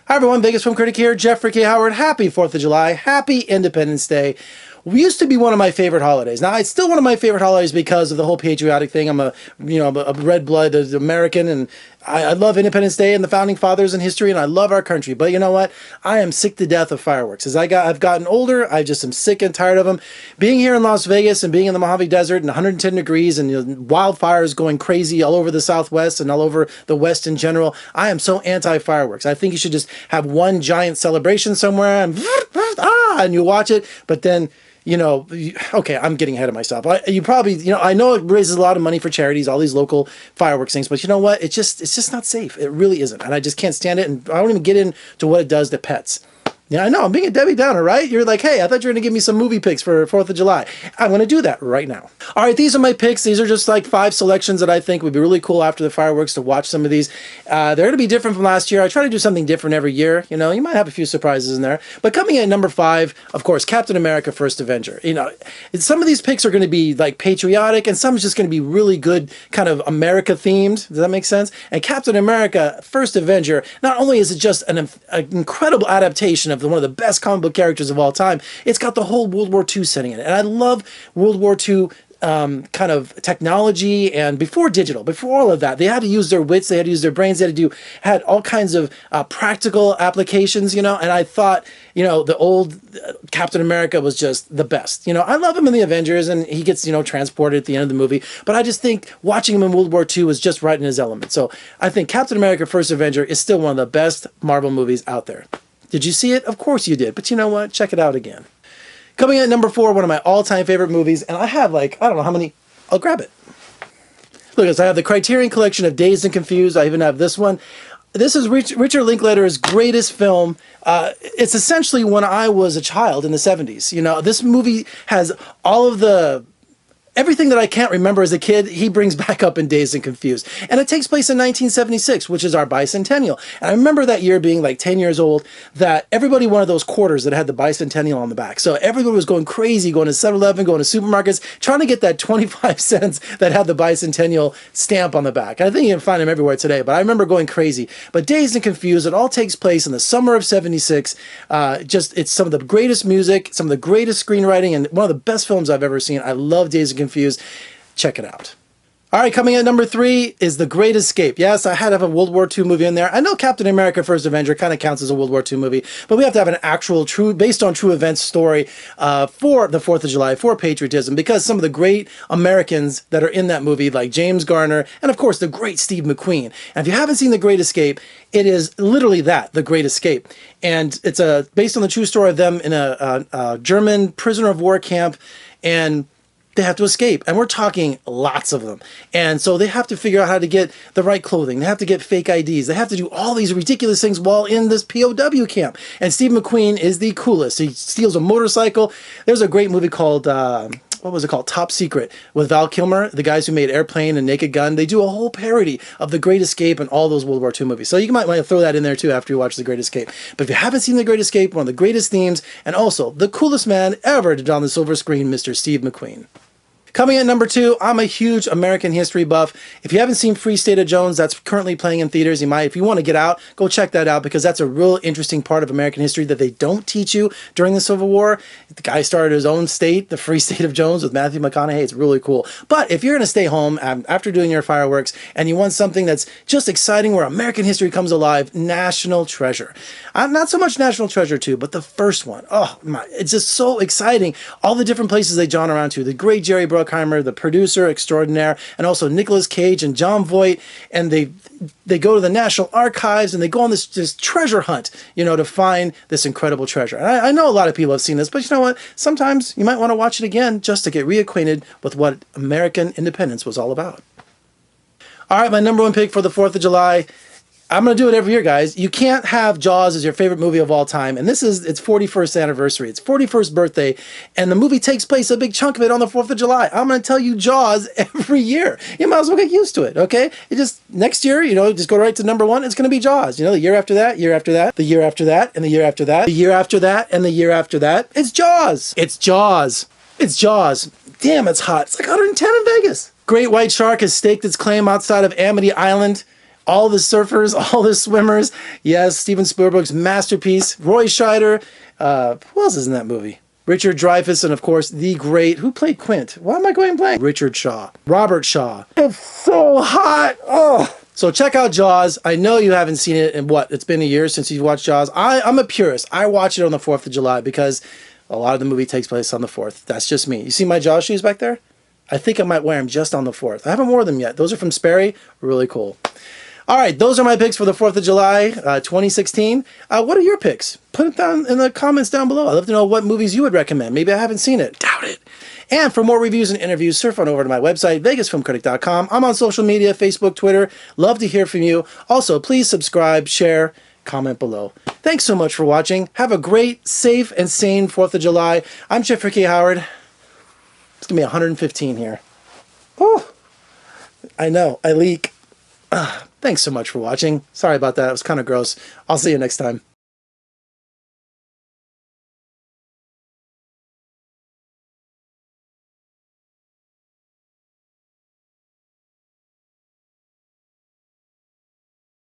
Hi everyone, Vegas Film Critic here, Jeffrey K. Howard. Happy 4th of July, happy Independence Day. We used to be one of my favorite holidays. Now, it's still one of my favorite holidays because of the whole patriotic thing. I'm a red-blooded American, and I love Independence Day and the Founding Fathers and history, and I love our country. But you know what? I am sick to death of fireworks. As I've gotten older, I just am sick and tired of them. Being here in Las Vegas and being in the Mojave Desert and 110 degrees and wildfires going crazy all over the Southwest and all over the West in general, I am so anti-fireworks. I think you should just have one giant celebration somewhere and you watch it, but then... okay, I'm getting ahead of myself. I know it raises a lot of money for charities, all these local fireworks things, but you know what? It's just not safe. It really isn't. And I just can't stand it. And I don't even get into what it does to pets. Yeah, I know. I'm being a Debbie Downer, right? You're like, hey, I thought you were going to give me some movie picks for 4th of July. I'm going to do that right now. All right, these are my picks. These are just like 5 selections that I think would be really cool after the fireworks to watch some of these. They're going to be different from last year. I try to do something different every year. You might have a few surprises in there. But coming in at number 5, of course, Captain America: First Avenger. Some of these picks are going to be like patriotic, and some is just going to be really good, kind of America themed. Does that make sense? And Captain America: First Avenger, not only is it just an incredible adaptation of one of the best comic book characters of all time, it's got the whole World War II setting in it. And I love World War II kind of technology, and before digital, before all of that, they had to use their wits, they had to use their brains, they had all kinds of practical applications, and I thought, the old Captain America was just the best. I love him in the Avengers, and he gets, transported at the end of the movie, but I just think watching him in World War II was just right in his element. So I think Captain America: First Avenger is still one of the best Marvel movies out there. Did you see it? Of course you did. But you know what? Check it out again. Coming in at number 4, one of my all-time favorite movies, and I have I don't know how many. I'll grab it. Look at this. I have the Criterion Collection of Dazed and Confused. I even have this one. This is Richard Linklater's greatest film. It's essentially when I was a child in the 70s. This movie has all of everything that I can't remember as a kid, he brings back up in Dazed and Confused. And it takes place in 1976, which is our bicentennial. And I remember that year being like 10 years old, that everybody wanted those quarters that had the bicentennial on the back. So everybody was going crazy, going to 7-Eleven, going to supermarkets, trying to get that 25 cents that had the bicentennial stamp on the back. And I think you can find them everywhere today, but I remember going crazy. But Dazed and Confused, it all takes place in the summer of 76. It's some of the greatest music, some of the greatest screenwriting, and one of the best films I've ever seen. I love Dazed and Confused. Check it out. All right, coming in at number 3 is The Great Escape. Yes, I had to have a World War II movie in there. I know Captain America: First Avenger kind of counts as a World War II movie, but we have to have an actual, based on true events story for the 4th of July, for patriotism, because some of the great Americans that are in that movie, like James Garner, and of course the great Steve McQueen. And if you haven't seen The Great Escape, it is literally that, The Great Escape. And it's based on the true story of them in a German prisoner of war camp, and they have to escape, and we're talking lots of them. And so they have to figure out how to get the right clothing. They have to get fake IDs. They have to do all these ridiculous things while in this POW camp. And Steve McQueen is the coolest. He steals a motorcycle. There's a great movie called, what was it called? Top Secret, with Val Kilmer, the guys who made Airplane and Naked Gun. They do a whole parody of The Great Escape and all those World War II movies. So you might want to throw that in there too after you watch The Great Escape. But if you haven't seen The Great Escape, one of the greatest themes, and also the coolest man ever to don the silver screen, Mr. Steve McQueen. Coming in at number 2, I'm a huge American history buff. If you haven't seen Free State of Jones, that's currently playing in theaters. If you want to get out, go check that out, because that's a real interesting part of American history that they don't teach you during the Civil War. The guy started his own state, the Free State of Jones, with Matthew McConaughey. It's really cool. But if you're going to stay home after doing your fireworks and you want something that's just exciting, where American history comes alive, National Treasure. Not so much National Treasure 2, but the first one. Oh my, it's just so exciting. All the different places they jaunt around to. The great Jerry Bruckheimer, the producer extraordinaire, and also Nicolas Cage and John Voight, and they go to the National Archives, and they go on this treasure hunt, to find this incredible treasure. And I know a lot of people have seen this, but you know what? Sometimes you might want to watch it again just to get reacquainted with what American independence was all about. All right, my number 1 pick for the 4th of July. I'm going to do it every year, guys. You can't have Jaws as your favorite movie of all time. And this is its 41st anniversary. It's 41st birthday. And the movie takes place, a big chunk of it, on the 4th of July. I'm going to tell you Jaws every year. You might as well get used to it, okay? Next year, just go right to number 1. It's going to be Jaws. The year after that, year after that, the year after that, and the year after that, the year after that, and the year after that. It's Jaws. It's Jaws. It's Jaws. Damn, it's hot. It's like 110 in Vegas. Great white shark has staked its claim outside of Amity Island. all the surfers, all the swimmers. Yes, Steven Spielberg's masterpiece. Roy Scheider. Who else is in that movie? Richard Dreyfuss, and of course, the great, who played Quint? Why am I going blank? Richard Shaw. Robert Shaw. It's so hot. Oh. So check out Jaws. I know you haven't seen it in what? It's been a year since you've watched Jaws. I'm a purist. I watch it on the 4th of July because a lot of the movie takes place on the 4th. That's just me. You see my Jaws shoes back there? I think I might wear them just on the 4th. I haven't worn them yet. Those are from Sperry. Really cool. All right, those are my picks for the 4th of July, 2016. What are your picks? Put it down in the comments down below. I'd love to know what movies you would recommend. Maybe I haven't seen it. Doubt it. And for more reviews and interviews, surf on over to my website, vegasfilmcritic.com. I'm on social media, Facebook, Twitter. Love to hear from you. Also, please subscribe, share, comment below. Thanks so much for watching. Have a great, safe, and sane 4th of July. I'm Jeffrey K. Howard. It's going to be 115 here. Oh, I know, I leak. Thanks so much for watching. Sorry about that. It was kind of gross. I'll see you next time.